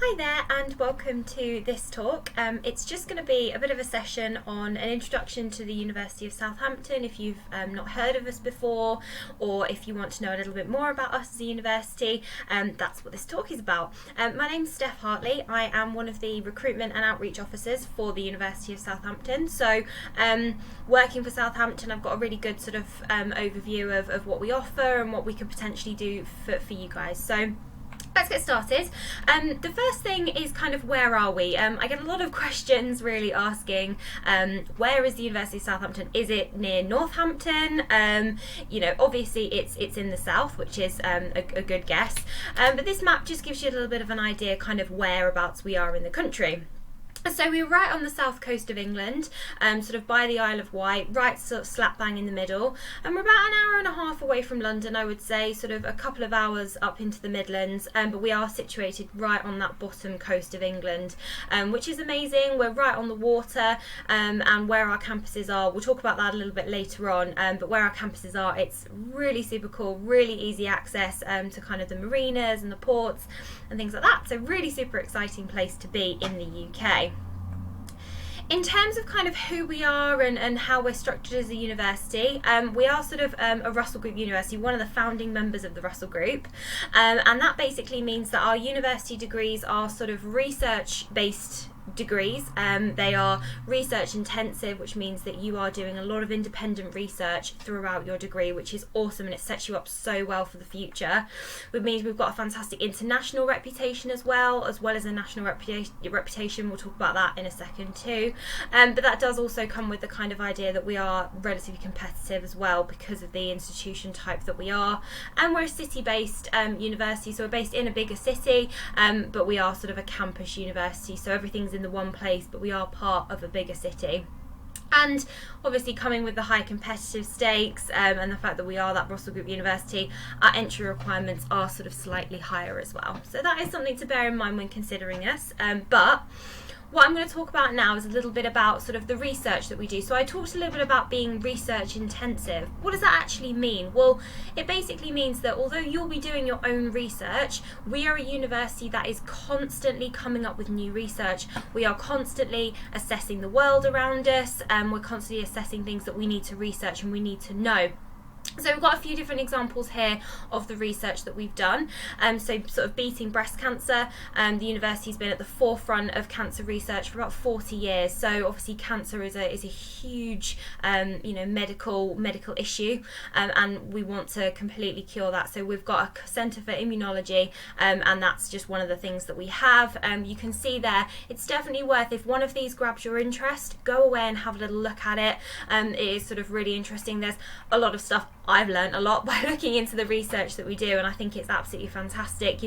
Hi there and welcome to this talk. It's just going to be a bit of a session on an introduction to the University of Southampton if you've not heard of us before, or if you want to know a little bit more about us as a university. That's what this talk is about. My name's Steph Hartley. I am one of the recruitment and outreach officers for the University of Southampton. So working for Southampton, I've got a really good sort of overview of what we offer and what we could potentially do for you guys. So let's get started. The first thing is kind of where are we? I get a lot of questions really asking where is the University of Southampton? Is it near Northampton? Obviously it's in the south, which is a good guess. But this map just gives you a little bit of an idea kind of whereabouts we are in the country. So we're right on the south coast of England, sort of by the Isle of Wight, right sort of slap bang in the middle, and we're about an hour and a half away from London, I would say, sort of a couple of hours up into the Midlands, but we are situated right on that bottom coast of England, which is amazing. We're right on the water, and where our campuses are, we'll talk about that a little bit later on, but where our campuses are, it's really super cool, really easy access to kind of the marinas and the ports and things like that, so really super exciting place to be in the UK. In terms of kind of who we are and how we're structured as a university, we are sort of a Russell Group university, one of the founding members of the Russell Group, and that basically means that our university degrees are sort of research-based degrees. They are research intensive, which means that you are doing a lot of independent research throughout your degree, which is awesome, and it sets you up so well for the future. It means we've got a fantastic international reputation as well as a national reputation. We'll talk about that in a second too, but that does also come with the kind of idea that we are relatively competitive as well because of the institution type that we are, and we're a city-based university, so we're based in a bigger city, but we are sort of a campus university, so everything's in the one place, but we are part of a bigger city. And obviously coming with the high competitive stakes and the fact that we are that Russell Group university, our entry requirements are sort of slightly higher as well. So that is something to bear in mind when considering us. But what I'm going to talk about now is a little bit about sort of the research that we do. So I talked a little bit about being research intensive. What does that actually mean? Well, it basically means that although you'll be doing your own research, we are a university that is constantly coming up with new research. We are constantly assessing the world around us, and we're constantly assessing things that we need to research and we need to know. So we've got a few different examples here of the research that we've done. So sort of beating breast cancer, the university's been at the forefront of cancer research for about 40 years. So obviously cancer is a huge medical issue, and we want to completely cure that. So we've got a centre for immunology, and that's just one of the things that we have. You can see there, it's definitely worth, if one of these grabs your interest, go away and have a little look at it. It is sort of really interesting. There's a lot of stuff. I've learned a lot by looking into the research that we do, and I think it's absolutely fantastic.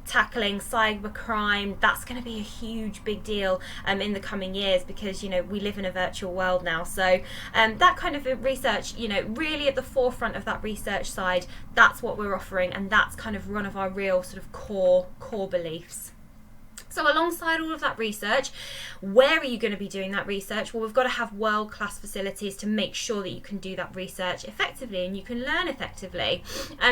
Tackling cyber crime, that's going to be a huge big deal in the coming years, because we live in a virtual world now. So that kind of research, really at the forefront of that research side, that's what we're offering, and that's kind of one of our real sort of core beliefs. So alongside all of that research, where are you going to be doing that research? Well, we've got to have world-class facilities to make sure that you can do that research effectively and you can learn effectively.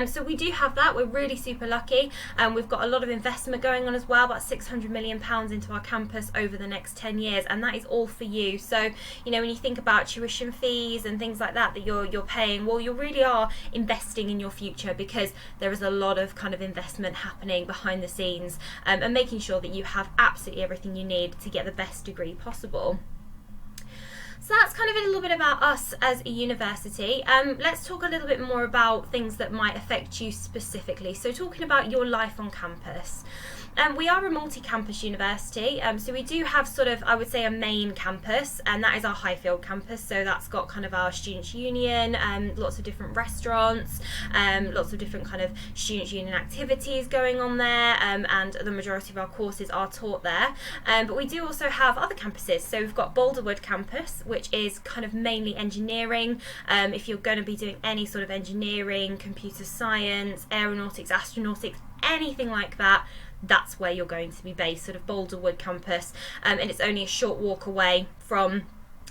So we do have that. We're really super lucky. We've got a lot of investment going on as well, about £600 million into our campus over the next 10 years, and that is all for you. So, when you think about tuition fees and things like that you're paying, well, you really are investing in your future, because there is a lot of kind of investment happening behind the scenes, and making sure that you have absolutely everything you need to get the best degree possible. So that's kind of a little bit about us as a university. Let's talk a little bit more about things that might affect you specifically. So talking about your life on campus. We are a multi-campus university, so we do have sort of, I would say, a main campus, and that is our Highfield campus. So that's got kind of our Students' Union, lots of different restaurants, lots of different kind of Students' Union activities going on there, and the majority of our courses are taught there. But we do also have other campuses. So we've got Boulderwood campus, which is kind of mainly engineering. If you're going to be doing any sort of engineering, computer science, aeronautics, astronautics, anything like that, that's where you're going to be based, sort of Boulderwood campus, and it's only a short walk away from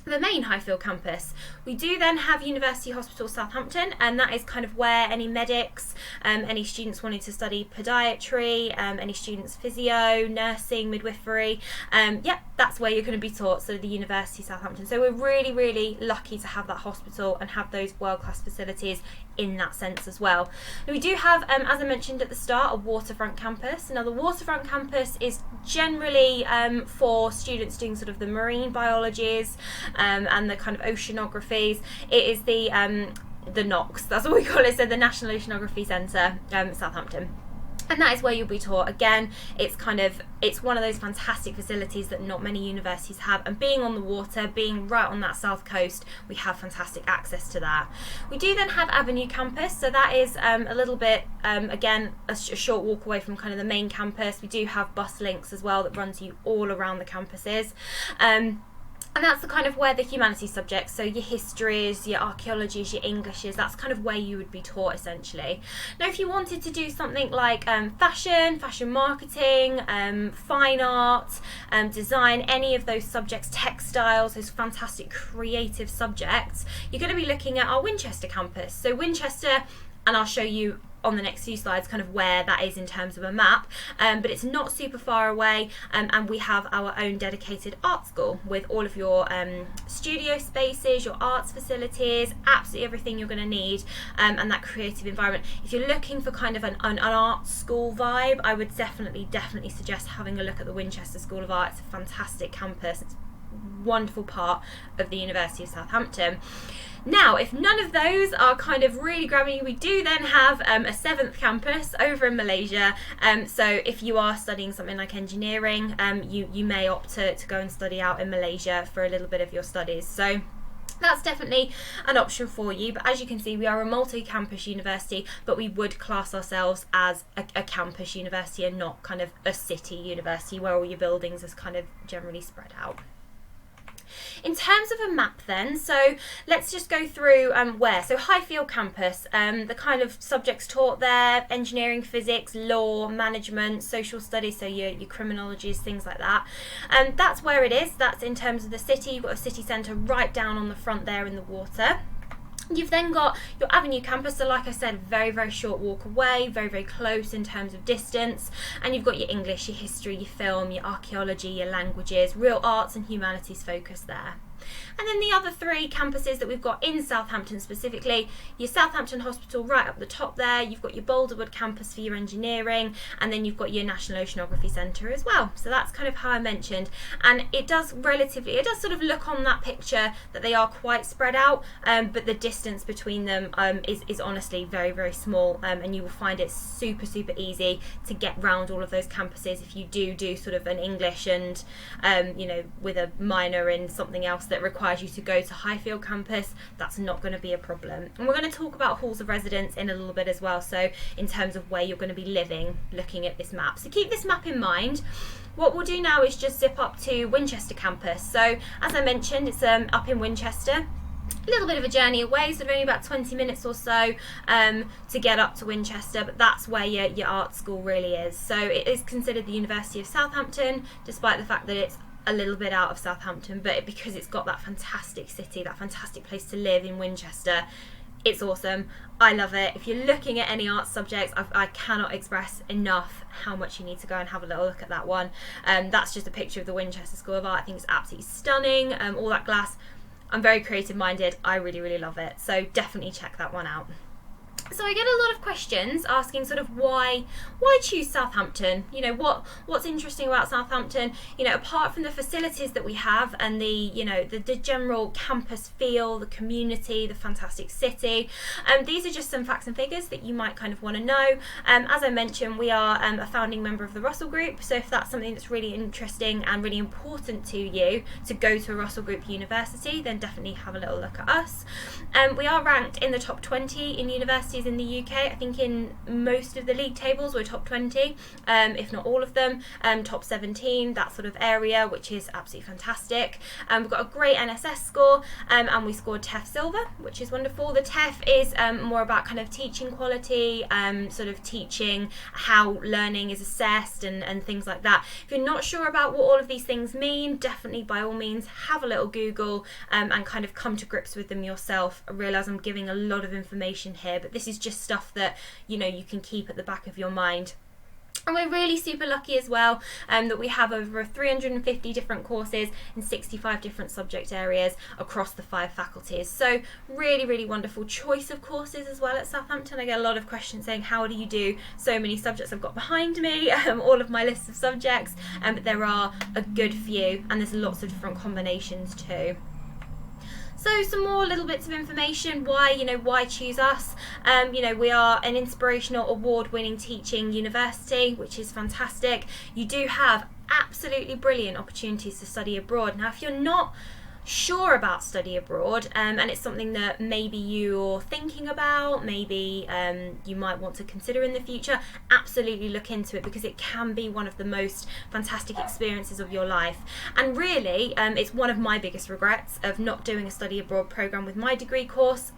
the main Highfield campus. We do then have University Hospital Southampton, and that is kind of where any medics, any students wanting to study podiatry, any students physio, nursing, midwifery, that's where you're going to be taught, so the University of Southampton. So we're really, really lucky to have that hospital and have those world-class facilities in that sense as well. We do have, as I mentioned at the start, a waterfront campus. Now the waterfront campus is generally for students doing sort of the marine biologies and the kind of oceanographies. It is the NOCS, that's what we call it, so the National Oceanography Centre, Southampton. And that is where you'll be taught. Again, it's one of those fantastic facilities that not many universities have, and being on the water, being right on that south coast, we have fantastic access to that. We do then have Avenue campus, so that is a little bit, again, a short walk away from kind of the main campus. We do have bus links as well that runs you all around the campuses. And that's the kind of where the humanities subjects, so your histories, your archaeologies, your Englishes, that's kind of where you would be taught essentially. Now if you wanted to do something like fashion marketing, fine art, design, any of those subjects, textiles, those fantastic creative subjects, you're going to be looking at our Winchester campus. So Winchester, and I'll show you on the next few slides kind of where that is in terms of a map, but it's not super far away, and we have our own dedicated art school with all of your studio spaces, your arts facilities, absolutely everything you're going to need, and that creative environment. If you're looking for kind of an art school vibe, I would definitely suggest having a look at the Winchester School of Art. It's a fantastic campus. It's a wonderful part of the University of Southampton. Now, if none of those are kind of really grabbing you, we do then have a seventh campus over in Malaysia. So if you are studying something like engineering, you may opt to go and study out in Malaysia for a little bit of your studies. So that's definitely an option for you. But as you can see, we are a multi-campus university, but we would class ourselves as a campus university and not kind of a city university where all your buildings is kind of generally spread out. In terms of a map then, so let's just go through where. So Highfield campus, the kind of subjects taught there, engineering, physics, law, management, social studies, so your criminologies, things like that. That's where it is. That's in terms of the city. You've got a city centre right down on the front there in the water. You've then got your Avenue campus, so like I said, very, very short walk away, very, very close in terms of distance, and you've got your English, your history, your film, your archaeology, your languages, real arts and humanities focus there. And then the other three campuses that we've got in Southampton specifically, your Southampton Hospital right up the top there, you've got your Boulderwood campus for your engineering, and then you've got your National Oceanography Centre as well. So that's kind of how I mentioned, and it does sort of look on that picture that they are quite spread out, but the distance between them is honestly very, very small, and you will find it super, super easy to get round all of those campuses if you do sort of an English and with a minor in something else that requires you to go to Highfield campus. That's not going to be a problem. And we're going to talk about halls of residence in a little bit as well, so in terms of where you're going to be living, looking at this map. So keep this map in mind. What we'll do now is just zip up to Winchester campus. So as I mentioned, it's up in Winchester. A little bit of a journey away, so only about 20 minutes or so to get up to Winchester, but that's where your art school really is. So it is considered the University of Southampton, despite the fact that it's a little bit out of Southampton, but because it's got that fantastic city, that fantastic place to live in Winchester, it's awesome. I love it. If you're looking at any art subjects, I cannot express enough how much you need to go and have a little look at that one. That's just a picture of the Winchester School of Art. I think it's absolutely stunning. All that glass. I'm very creative minded. I really, really love it. So definitely check that one out. So I get a lot of questions asking sort of why choose Southampton? You know, what's interesting about Southampton? You know, apart from the facilities that we have and the general campus feel, the community, the fantastic city. These are just some facts and figures that you might kind of want to know. As I mentioned, we are a founding member of the Russell Group. So if that's something that's really interesting and really important to you to go to a Russell Group university, then definitely have a little look at us. We are ranked in the top 20 in university universities in the UK. I think in most of the league tables we're top 20, if not all of them, top 17, that sort of area, which is absolutely fantastic. We've got a great NSS score, and we scored TEF Silver, which is wonderful. The TEF is more about kind of teaching quality, sort of teaching how learning is assessed and things like that. If you're not sure about what all of these things mean, definitely by all means have a little Google and kind of come to grips with them yourself. I realise I'm giving a lot of information here, but this is just stuff that you can keep at the back of your mind. And we're really super lucky as well that we have over 350 different courses in 65 different subject areas across the 5 faculties. So really, really wonderful choice of courses as well at Southampton. I get a lot of questions saying, how do you do so many subjects? I've got behind me all of my lists of subjects, but there are a good few, and there's lots of different combinations too. So some more little bits of information, why choose us. We are an inspirational award-winning teaching university, which is fantastic. You do have absolutely brilliant opportunities to study abroad. Now, if you're not sure about study abroad, and it's something that maybe you're thinking about, maybe you might want to consider in the future, absolutely look into it, because it can be one of the most fantastic experiences of your life. And really, it's one of my biggest regrets of not doing a study abroad program with my degree course,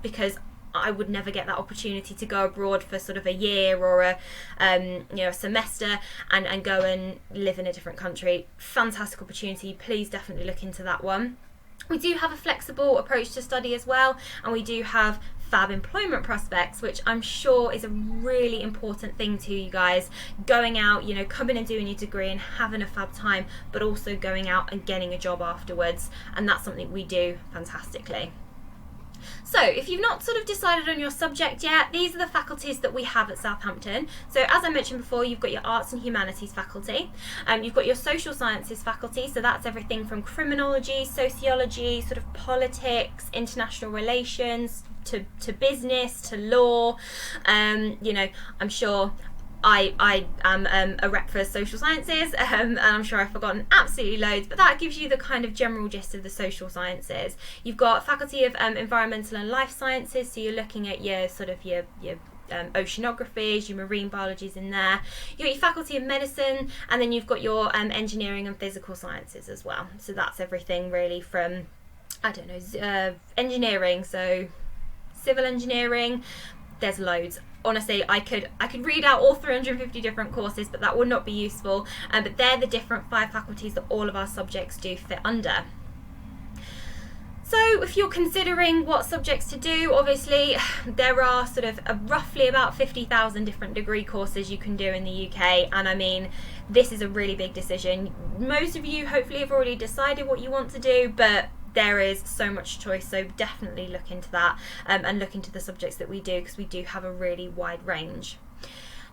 because I would never get that opportunity to go abroad for sort of a year or a semester and go and live in a different country. Fantastic opportunity. Please definitely look into that one. We do have a flexible approach to study as well, and we do have fab employment prospects, which I'm sure is a really important thing to you guys. Going out, coming and doing your degree and having a fab time, but also going out and getting a job afterwards, and that's something we do fantastically. So if you've not sort of decided on your subject yet, these are the faculties that we have at Southampton. So as I mentioned before, you've got your arts and humanities faculty, you've got your social sciences faculty, so that's everything from criminology, sociology, sort of politics, international relations, to business, to law. I'm sure I am a rep for social sciences, and I'm sure I've forgotten absolutely loads, but that gives you the kind of general gist of the social sciences. You've got faculty of environmental and life sciences, so you're looking at your oceanographies, your marine biologies in there. You've got your faculty of medicine, and then you've got your engineering and physical sciences as well. So that's everything really from, engineering, so civil engineering. There's loads. Honestly, I could read out all 350 different courses, but that would not be useful. But they're the different 5 faculties that all of our subjects do fit under. So if you're considering what subjects to do, obviously there are sort of roughly about 50,000 different degree courses you can do in the UK, and I mean, this is a really big decision. Most of you hopefully have already decided what you want to do, but there is so much choice, so definitely look into that and look into the subjects that we do, because we do have a really wide range.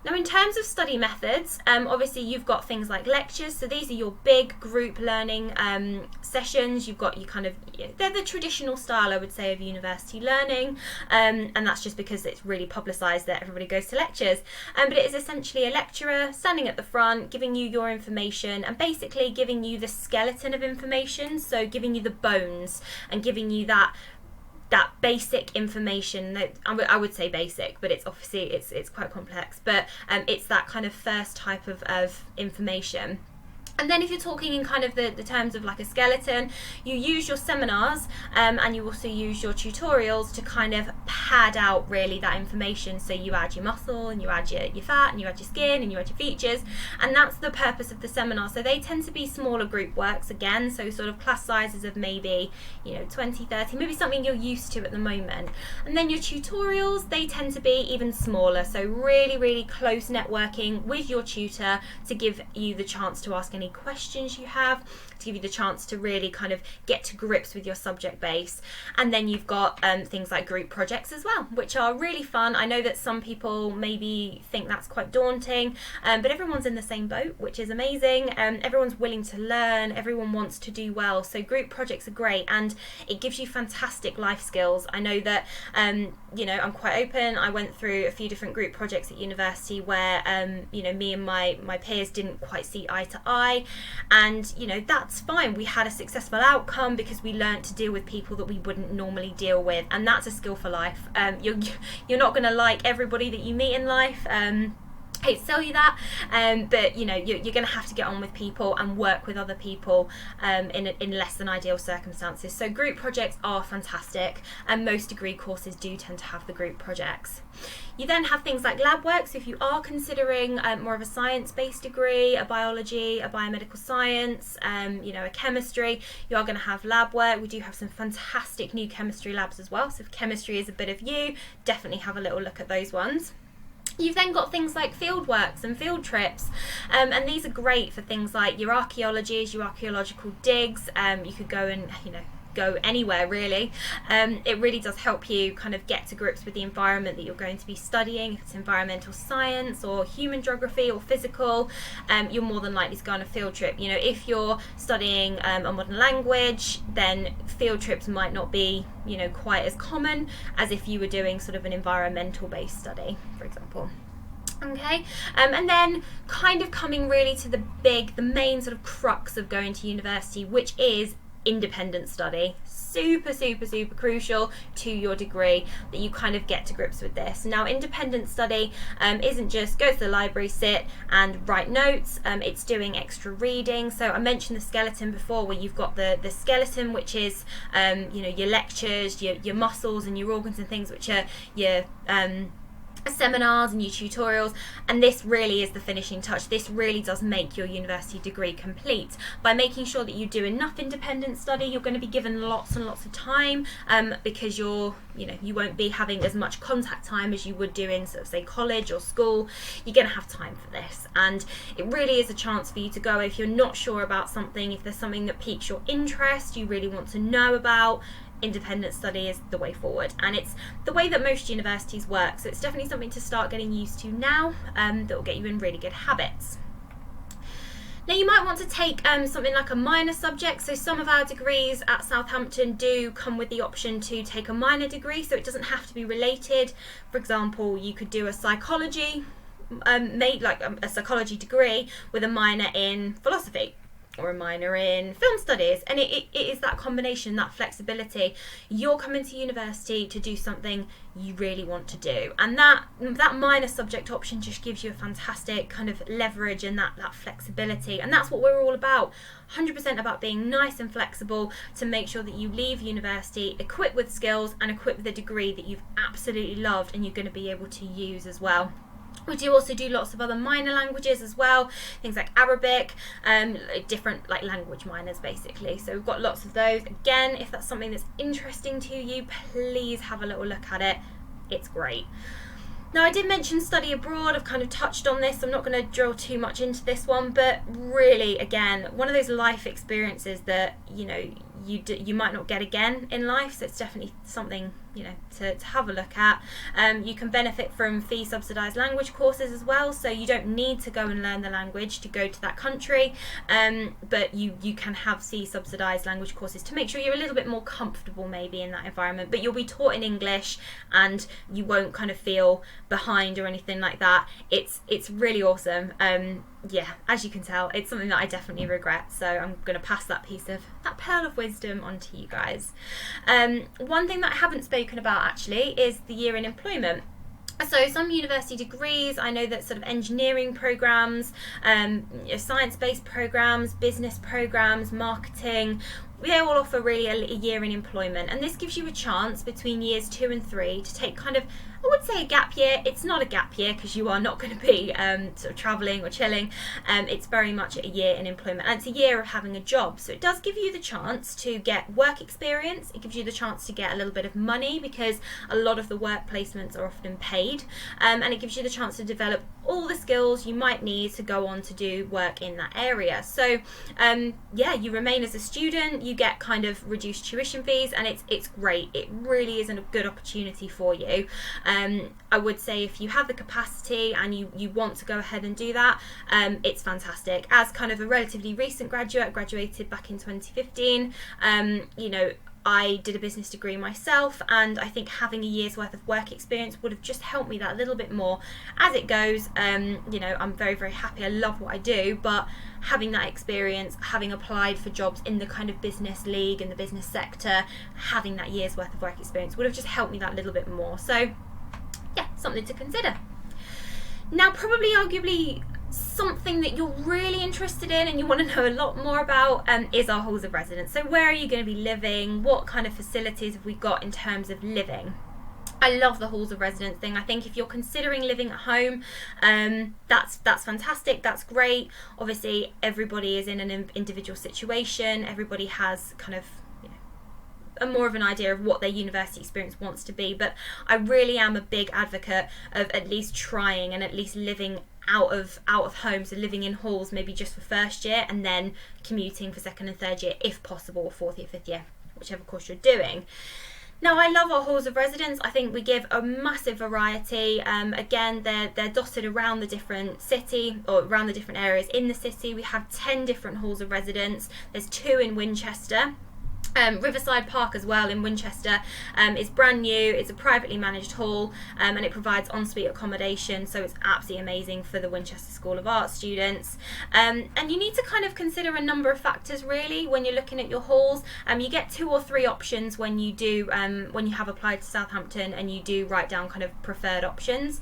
Now, in terms of study methods, obviously you've got things like lectures, so these are your big group learning sessions. You've got they're the traditional style, I would say, of university learning, and that's just because it's really publicised that everybody goes to lectures. But it is essentially a lecturer standing at the front, giving you your information, and basically giving you the skeleton of information, so giving you the bones and giving you that basic information. That I would say basic, but it's obviously it's quite complex, but it's that kind of first type of information. And then if you're talking in kind of the terms of like a skeleton, you use your seminars and you also use your tutorials to kind of pad out really that information. So you add your muscle and you add your fat and you add your skin and you add your features, and that's the purpose of the seminar. So they tend to be smaller group works again, so sort of class sizes of maybe 20, 30, maybe something you're used to at the moment. And then your tutorials, they tend to be even smaller, so really, really close networking with your tutor to give you the chance to ask any questions you have, to give you the chance to really kind of get to grips with your subject base. And then you've got things like group projects as well, which are really fun. I know that some people maybe think that's quite daunting, but everyone's in the same boat, which is amazing. Everyone's willing to learn, everyone wants to do well, so group projects are great, and it gives you fantastic life skills. I know that I'm quite open. I went through a few different group projects at university where me and my peers didn't quite see eye to eye, way, and that's fine. We had a successful outcome because we learned to deal with people that we wouldn't normally deal with, and that's a skill for life. You're not going to like everybody that you meet in life. Hate to tell you that, but you're going to have to get on with people and work with other people in less than ideal circumstances. So group projects are fantastic, and most degree courses do tend to have the group projects. You then have things like lab work. So if you are considering more of a science-based degree, a biology, a biomedical science, a chemistry, you are going to have lab work. We do have some fantastic new chemistry labs as well. So if chemistry is a bit of you, definitely have a little look at those ones. You've then got things like field works and field trips, and these are great for things like your archaeologies, your archaeological digs. You could go and go anywhere really. It really does help you kind of get to grips with the environment that you're going to be studying. If it's environmental science or human geography or physical, you're more than likely to go on a field trip. If you're studying a modern language, then field trips might not be quite as common as if you were doing sort of an environmental based study, for example. Okay, and then kind of coming really to the main sort of crux of going to university, which is independent study. Super crucial to your degree that you kind of get to grips with this. Now, independent study isn't just go to the library, sit and write notes. It's doing extra reading. So I mentioned the skeleton before, where you've got the skeleton, which is your lectures, your muscles and your organs and things, which are your seminars and your tutorials, and this really is the finishing touch. This really does make your university degree complete. By making sure that you do enough independent study, you're going to be given lots and lots of time, because you won't be having as much contact time as you would do in sort of say college or school. You're going to have time for this, and it really is a chance for you to go if you're not sure about something, if there's something that piques your interest, you really want to know about. Independent study is the way forward, and it's the way that most universities work, so it's definitely something to start getting used to now, that will get you in really good habits. Now, you might want to take something like a minor subject. So some of our degrees at Southampton do come with the option to take a minor degree, so it doesn't have to be related. For example, you could do a psychology a psychology degree with a minor in philosophy, or a minor in film studies, and it is that combination, that flexibility. You're coming to university to do something you really want to do, and that minor subject option just gives you a fantastic kind of leverage and that flexibility, and that's what we're all about. 100% about being nice and flexible to make sure that you leave university equipped with skills and equipped with a degree that you've absolutely loved and you're going to be able to use as well. We do also do lots of other minor languages as well, things like Arabic, different like language minors basically. So we've got lots of those. Again, if that's something that's interesting to you, please have a little look at it. It's great. Now, I did mention study abroad. I've kind of touched on this. I'm not going to drill too much into this one, but really, again, one of those life experiences that you might not get again in life. So it's definitely something to have a look at. You can benefit from fee subsidised language courses as well, so you don't need to go and learn the language to go to that country, but you can have fee subsidised language courses to make sure you're a little bit more comfortable maybe in that environment, but you'll be taught in English and you won't kind of feel behind or anything like that. It's really awesome. Yeah, as you can tell, it's something that I definitely regret, so I'm going to pass that pearl of wisdom on to you guys. One thing that I haven't spoken about actually is the year in employment. So some university degrees, I know that sort of engineering programs, science-based programs, business programs, marketing, they all offer really a year in employment, and this gives you a chance between years 2 and 3 to take kind of, I would say, a gap year. It's not a gap year because you are not going to be sort of travelling or chilling. It's very much a year in employment, and it's a year of having a job. So it does give you the chance to get work experience. It gives you the chance to get a little bit of money because a lot of the work placements are often paid, and it gives you the chance to develop all the skills you might need to go on to do work in that area. So yeah, you remain as a student, you get kind of reduced tuition fees, and it's great. It really is a good opportunity for you. I would say if you have the capacity and you want to go ahead and do that, it's fantastic. As kind of a relatively recent graduate, graduated back in 2015, I did a business degree myself, and I think having a year's worth of work experience would have just helped me that little bit more as it goes. You know, I'm very, very happy. I love what I do, but having that experience, having applied for jobs in the kind of business league and the business sector, having that year's worth of work experience would have just helped me that little bit more. So yeah, something to consider. Now, probably arguably something that you're really interested in and you want to know a lot more about is our halls of residence. So where are you going to be living? What kind of facilities have we got in terms of living? I love the halls of residence thing. I think if you're considering living at home, that's fantastic, that's great. Obviously everybody is in an individual situation, everybody has kind of a more of an idea of what their university experience wants to be, but I really am a big advocate of at least trying and at least living out of home, so living in halls maybe just for first year and then commuting for second and third year if possible, or fourth year, fifth year, whichever course you're doing. Now, I love our halls of residence. I think we give a massive variety. Again, they're dotted around the different city, or around the different areas in the city. We have 10 different halls of residence. There's 2 in Winchester. Riverside Park as well in Winchester is brand new. It's a privately managed hall, and it provides ensuite accommodation, so it's absolutely amazing for the Winchester School of Art students. And you need to kind of consider a number of factors really when you're looking at your halls. You get 2 or 3 options when you do when you have applied to Southampton, and you do write down kind of preferred options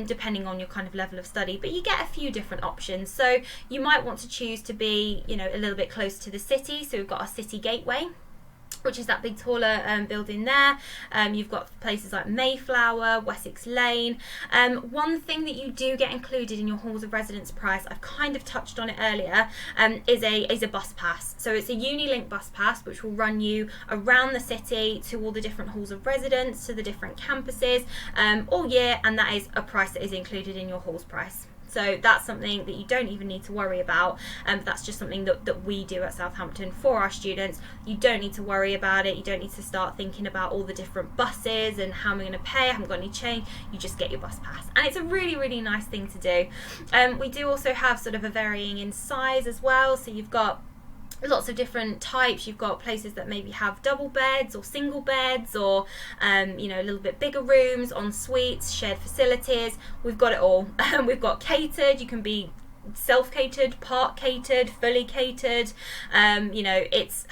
depending on your kind of level of study, but you get a few different options. So you might want to choose to be, you know, a little bit close to the city, so we've got our city gateway, which is that big taller building there. You've got places like Mayflower, Wessex Lane. One thing that you do get included in your halls of residence price, I've kind of touched on it earlier, is a bus pass. So it's a Unilink bus pass which will run you around the city to all the different halls of residence, to the different campuses all year, and that is a price that is included in your halls price. So that's something that you don't even need to worry about. That's just something that we do at Southampton for our students. You don't need to worry about it. You don't need to start thinking about all the different buses and how am I going to pay, I haven't got any change. You just get your bus pass. And it's a really, really nice thing to do. We do also have sort of a varying in size as well. So you've got lots of different types. You've got places that maybe have double beds or single beds, or you know, a little bit bigger rooms, en suites, shared facilities. We've got it all. We've got catered. You can be self-catered, part catered, fully catered. You know, it's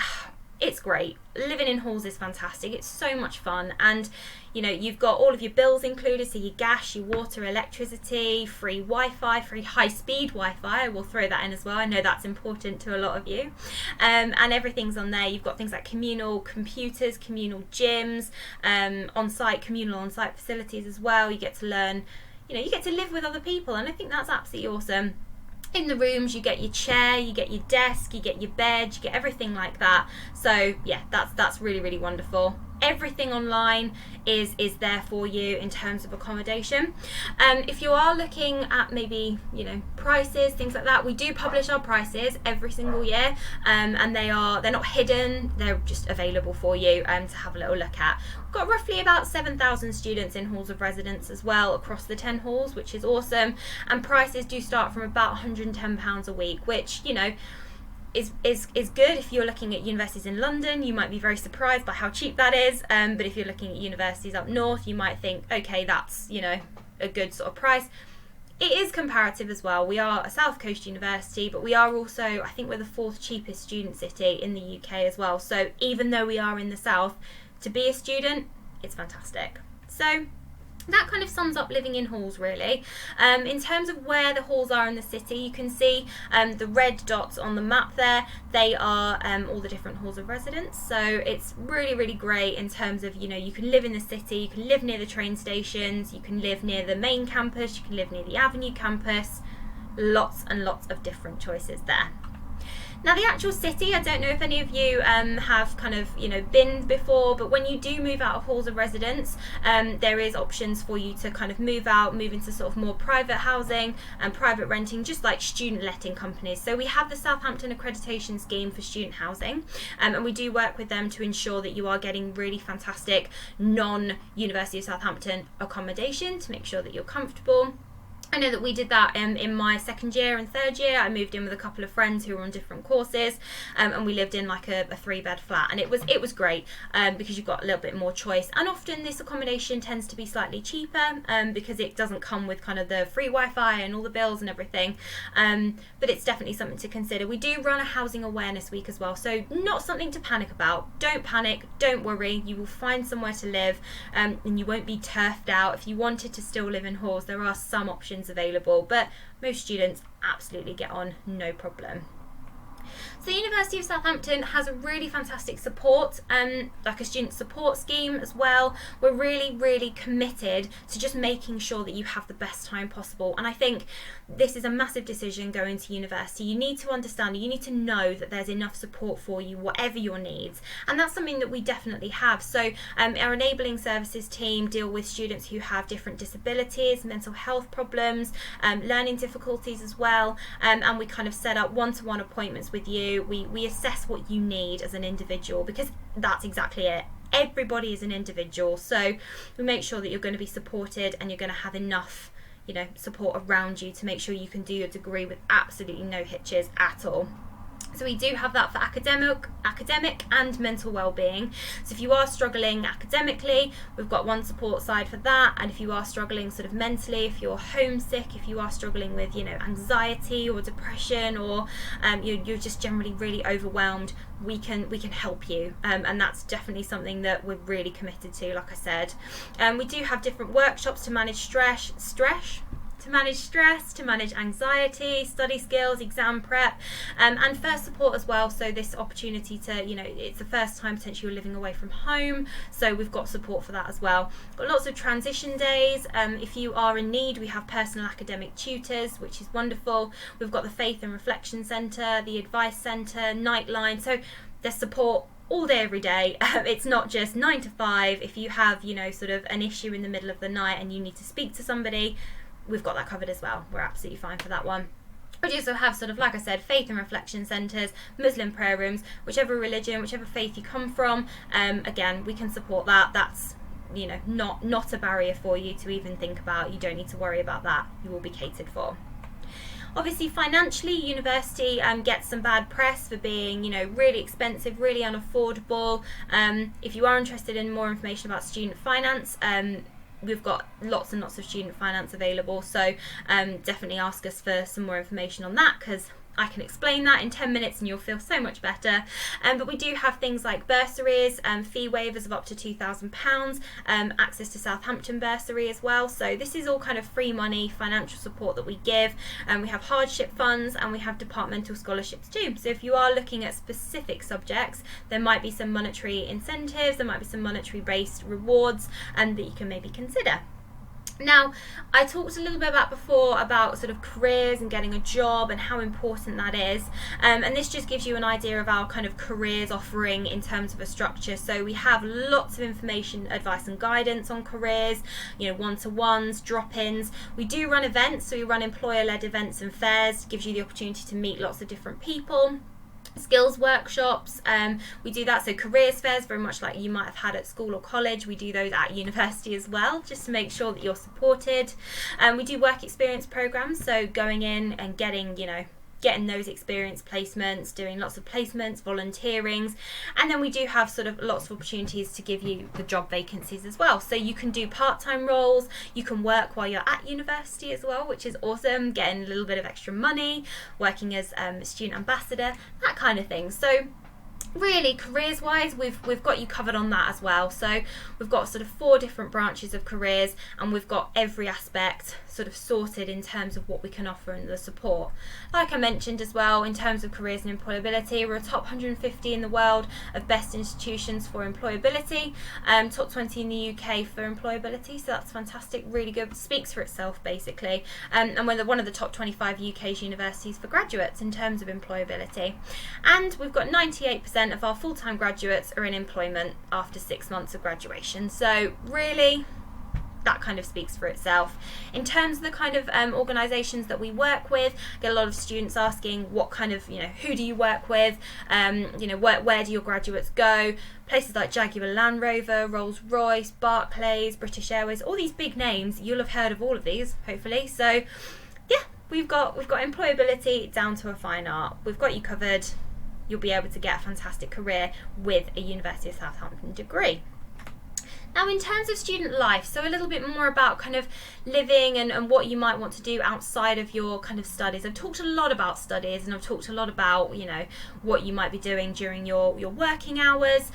great. Living in halls is fantastic. It's so much fun, and you know, you've got all of your bills included, so your gas, your water, electricity, free Wi-Fi, free high-speed Wi-Fi. I will throw that in as well. I know that's important to a lot of you. And everything's on there. You've got things like communal computers, communal gyms, communal on-site facilities as well. You get to learn, you know, you get to live with other people, and I think that's absolutely awesome. In the rooms, you get your chair, you get your desk, you get your bed, you get everything like that. So yeah, that's really, really wonderful. Everything online is there for you in terms of accommodation. If you are looking at maybe, you know, prices, things like that, we do publish our prices every single year, and they're not hidden, they're just available for you to have a little look at. We've got roughly about 7,000 students in halls of residence as well across the 10 halls, which is awesome, and prices do start from about £110 a week, which, you know, is good. If you're looking at universities in London, you might be very surprised by how cheap that is, but if you're looking at universities up north, you might think, okay, that's, you know, a good sort of price. It is comparative as well. We are a South Coast university, but we are also, I think we're the 4th cheapest student city in the UK as well. So even though we are in the south, to be a student, it's fantastic. So that kind of sums up living in halls really. In terms of where the halls are in the city, you can see the red dots on the map there. They are all the different halls of residence. So it's really, really great in terms of, you know, you can live in the city, you can live near the train stations, you can live near the main campus, you can live near the Avenue campus. Lots and lots of different choices there. Now the actual city, I don't know if any of you have kind of, you know, been before, but when you do move out of halls of residence, there is options for you to kind of move out, move into sort of more private housing and private renting, just like student letting companies. So we have the Southampton accreditation scheme for student housing, and we do work with them to ensure that you are getting really fantastic non-University of Southampton accommodation to make sure that you're comfortable. I know that we did that in my second year and third year. I moved in with a couple of friends who were on different courses, and we lived in like a 3-bed flat, and it was great because you've got a little bit more choice, and often this accommodation tends to be slightly cheaper because it doesn't come with kind of the free Wi-Fi and all the bills and everything, but it's definitely something to consider. We do run a housing awareness week as well, so not something to panic about. Don't panic, don't worry, you will find somewhere to live, and you won't be turfed out. If you wanted to still live in halls, there are some options available, but most students absolutely get on no problem. So the University of Southampton has a really fantastic support, like a student support scheme as well. We're really, really committed to just making sure that you have the best time possible. And I think this is a massive decision going to university. You need to understand, you need to know that there's enough support for you, whatever your needs. And that's something that we definitely have. So our enabling services team deal with students who have different disabilities, mental health problems, learning difficulties as well. And we kind of set up one-to-one appointments with you. We assess what you need as an individual, because that's exactly it. Everybody is an individual, so we make sure that you're going to be supported and you're going to have enough, support around you to make sure you can do your degree with absolutely no hitches at all. So we do have that for academic and mental well-being. So if you are struggling academically, we've got one support side for that. And if you are struggling sort of mentally, if you're homesick, if you are struggling with, anxiety or depression, or you're just generally really overwhelmed, we can help you. And that's definitely something that we're really committed to, like I said. We do have different workshops to manage stress, to manage anxiety, study skills, exam prep, and first support as well. So this opportunity to, it's the first time potentially you're living away from home, so we've got support for that as well. Got lots of transition days. If you are in need, we have personal academic tutors, which is wonderful. We've got the Faith and Reflection Centre, the Advice Centre, Nightline. So there's support all day, every day. It's not just 9 to 5. If you have, sort of an issue in the middle of the night and you need to speak to somebody, we've got that covered as well. We're absolutely fine for that one. We also have sort of, like I said, faith and reflection centres, Muslim prayer rooms, whichever religion, whichever faith you come from. Again, we can support that. That's, not a barrier for you to even think about. You don't need to worry about that. You will be catered for. Obviously, financially, university gets some bad press for being, really expensive, really unaffordable. If you are interested in more information about student finance, we've got lots and lots of student finance available, so definitely ask us for some more information on that, because I can explain that in 10 minutes and you'll feel so much better. But we do have things like bursaries, fee waivers of up to £2,000, access to Southampton bursary as well. So this is all kind of free money, financial support that we give. We have hardship funds and we have departmental scholarships too. So if you are looking at specific subjects, there might be some monetary incentives, there might be some monetary based rewards that you can maybe consider. Now, I talked a little bit before about sort of careers and getting a job and how important that is, and this just gives you an idea of our kind of careers offering in terms of a structure. So we have lots of information, advice and guidance on careers, one-to-ones, drop-ins. We do run events, so we run employer-led events and fairs. It gives you the opportunity to meet lots of different people. Skills workshops, we do that. So careers fairs, very much like you might have had at school or college, we do those at university as well, just to make sure that you're supported. We do work experience programs, so going in and getting those experience placements, doing lots of placements, volunteerings, and then we do have sort of lots of opportunities to give you the job vacancies as well. So you can do part-time roles, you can work while you're at university as well, which is awesome, getting a little bit of extra money, working as a student ambassador, that kind of thing. So really, careers wise, we've got you covered on that as well. So we've got sort of 4 different branches of careers, and we've got every aspect sort of sorted in terms of what we can offer and the support. Like I mentioned as well, in terms of careers and employability, we're a top 150 in the world of best institutions for employability, top 20 in the UK for employability, so that's fantastic, really good, it speaks for itself basically, and we're one of the top 25 UK's universities for graduates in terms of employability. And we've got 98% of our full-time graduates are in employment after 6 months of graduation, so really that kind of speaks for itself. In terms of the kind of organisations that we work with, I get a lot of students asking what kind of, who do you work with, where do your graduates go? Places like Jaguar Land Rover, Rolls-Royce, Barclays, British Airways, all these big names. You'll have heard of all of these, hopefully. So yeah, we've got employability down to a fine art. We've got you covered. You'll be able to get a fantastic career with a University of Southampton degree. Now, in terms of student life, so a little bit more about kind of living and what you might want to do outside of your kind of studies. I've talked a lot about studies, and I've talked a lot about, what you might be doing during your working hours.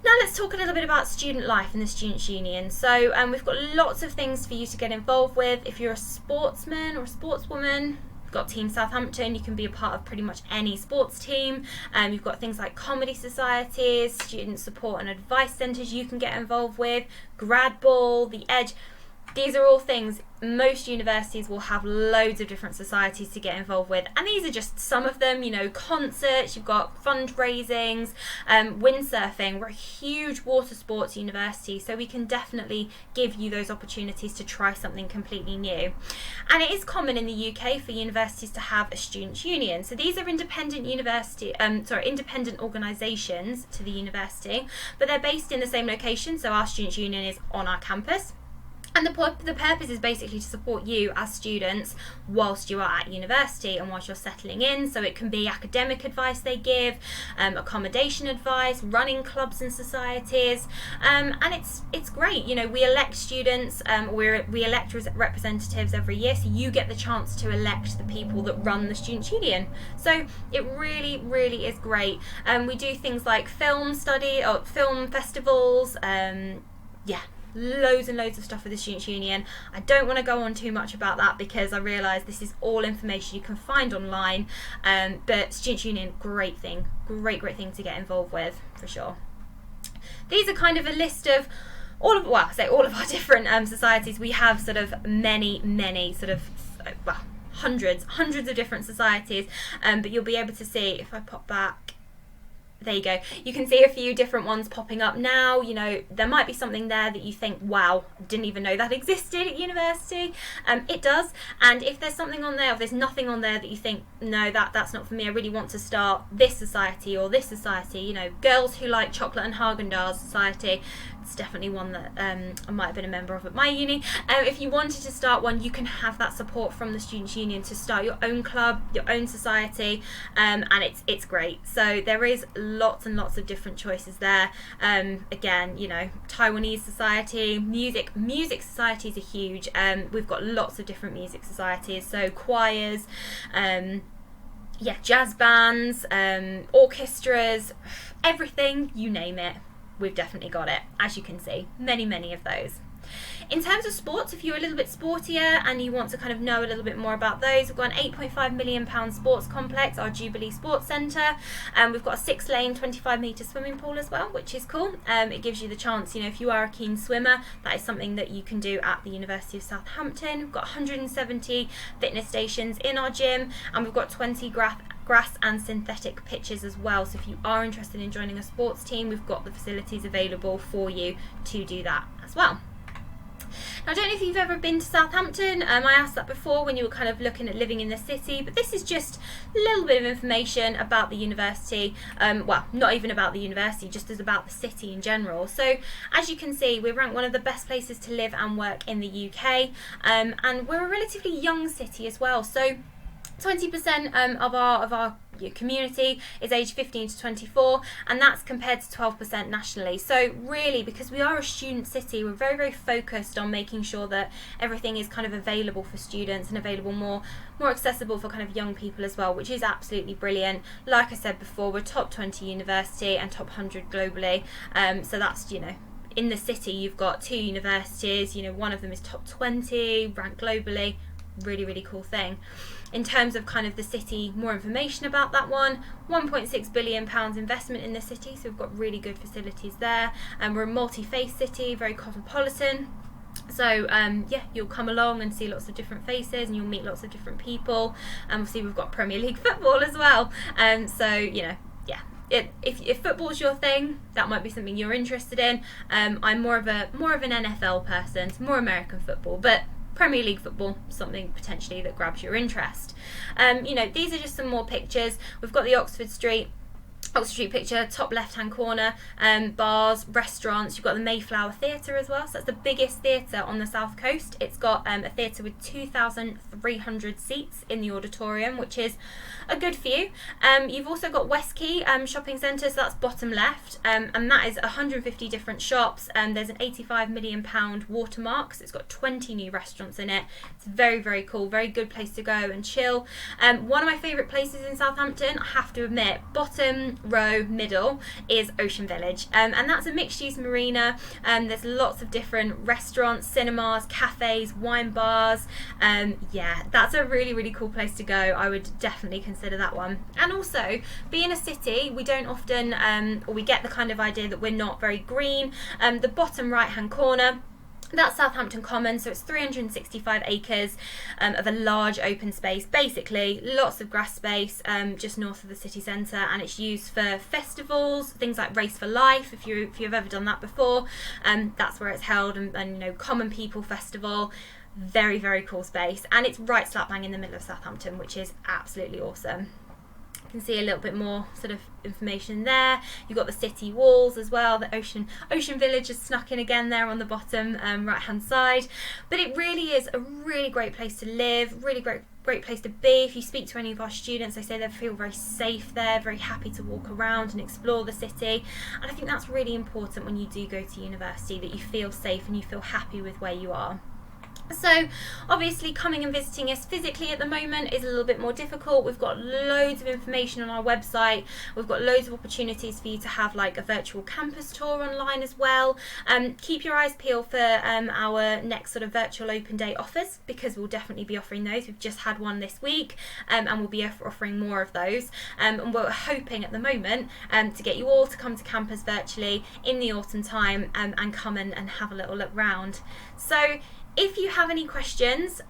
Now let's talk a little bit about student life and the Students' Union. So we've got lots of things for you to get involved with. If you're a sportsman or a sportswoman, you've got Team Southampton, you can be a part of pretty much any sports team. You've got things like comedy societies, student support and advice centres you can get involved with, grad ball, the Edge. These are all things, most universities will have loads of different societies to get involved with, and these are just some of them. Concerts, you've got fundraisings, windsurfing. We're a huge water sports university, so we can definitely give you those opportunities to try something completely new. And it is common in the UK for universities to have a students' union. So these are independent independent organisations to the university, but they're based in the same location. So our students' union is on our campus. And the purpose is basically to support you as students whilst you are at university and whilst you're settling in. So it can be academic advice they give, accommodation advice, running clubs and societies, and it's great. We elect students, we elect representatives every year, so you get the chance to elect the people that run the Students' Union. So it really, really is great. We do things like film study or film festivals, loads and loads of stuff with the Students' Union. I don't want to go on too much about that because I realise this is all information you can find online, but Students' Union, great thing to get involved with for sure. These are kind of a list of all of our different societies. We have sort of many hundreds of different societies, but you'll be able to see if I pop back. There you go. You can see a few different ones popping up now. There might be something there that you think, wow, didn't even know that existed at university. It does. And if there's something on there, if there's nothing on there that you think, no, that's not for me, I really want to start this society or this society, girls who like chocolate and Haagen-Dazs society, it's definitely one that I might have been a member of at my uni. If you wanted to start one, you can have that support from the Students' Union to start your own club, your own society, and it's great. So there is lots and lots of different choices there. Again, Taiwanese society, music societies are huge. We've got lots of different music societies, so choirs, jazz bands, orchestras, everything, you name it. We've definitely got it, as you can see, many of those. In terms of sports, if you're a little bit sportier and you want to kind of know a little bit more about those, we've got an £8.5 million sports complex, our Jubilee Sports Centre, and we've got a 6-lane 25-metre swimming pool as well, which is cool. It gives you the chance, if you are a keen swimmer, that is something that you can do at the University of Southampton. We've got 170 fitness stations in our gym, and we've got 20 grass and synthetic pitches as well. So if you are interested in joining a sports team, we've got the facilities available for you to do that as well. Now, I don't know if you've ever been to Southampton. I asked that before when you were kind of looking at living in the city, but this is just a little bit of information about the university. Not even about the university, just as about the city in general. So as you can see, we're ranked one of the best places to live and work in the UK, and we're a relatively young city as well. So 20% of our community is aged 15 to 24, and that's compared to 12% nationally. So really, because we are a student city, we're very, very focused on making sure that everything is kind of available for students and available more accessible for kind of young people as well, which is absolutely brilliant. Like I said before, we're top 20 university and top 100 globally. So that's, in the city you've got 2 universities, one of them is top 20 ranked globally. Really, really cool thing. In terms of kind of the city, more information about that one, £1.6 billion investment in the city, so we've got really good facilities there, and we're a multi-faith city, very cosmopolitan. So you'll come along and see lots of different faces, and you'll meet lots of different people. And obviously we've got Premier League football as well, if football's your thing, that might be something you're interested in. I'm more of an NFL person, it's more American football, but Premier League football, something potentially that grabs your interest. These are just some more pictures. We've got the Oxford Street picture, top left hand corner, bars, restaurants. You've got the Mayflower Theatre as well, so that's the biggest theatre on the south coast. It's got a theatre with 2,300 seats in the auditorium, which is a good few. You've also got West Quay shopping centre, so that's bottom left, and that is 150 different shops. There's an £85 million watermark, so it's got 20 new restaurants in it. It's very, very cool, very good place to go and chill. One of my favourite places in Southampton, I have to admit, bottom row middle, is Ocean Village, and that's a mixed use marina. There's lots of different restaurants, cinemas, cafes, wine bars. That's a really, really cool place to go. I would definitely consider that one. And also, being a city, we don't often or we get the kind of idea that we're not very green. The bottom right hand corner, that's Southampton Common, so it's 365 acres of a large open space, basically lots of grass space just north of the city centre, and it's used for festivals, things like Race for Life, if you've ever done that before. That's where it's held, and Common People Festival. Very, very cool space, and it's right slap bang in the middle of Southampton, which is absolutely awesome. You can see a little bit more sort of information there. You've got the city walls as well. The Ocean Village is snuck in again there on the bottom right hand side. But it really is a really great place to live, really great place to be. If you speak to any of our students, they say they feel very safe there, very happy to walk around and explore the city. And I think that's really important when you do go to university, that you feel safe and you feel happy with where you are. So obviously coming and visiting us physically at the moment is a little bit more difficult. We've got loads of information on our website. We've got loads of opportunities for you to have like a virtual campus tour online as well. Keep your eyes peeled for our next sort of virtual open day offers, because we'll definitely be offering those. We've just had one this week, and we'll be offering more of those. And we're hoping at the moment to get you all to come to campus virtually in the autumn time, and come and have a little look round. So if you have any questions,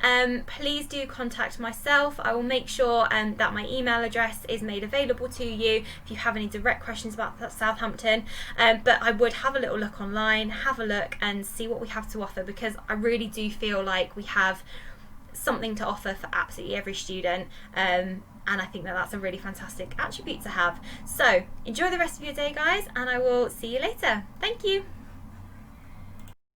please do contact myself. I will make sure that my email address is made available to you if you have any direct questions about Southampton. But I would have a little look online, have a look and see what we have to offer, because I really do feel like we have something to offer for absolutely every student. And I think that that's a really fantastic attribute to have. So enjoy the rest of your day, guys, and I will see you later. Thank you.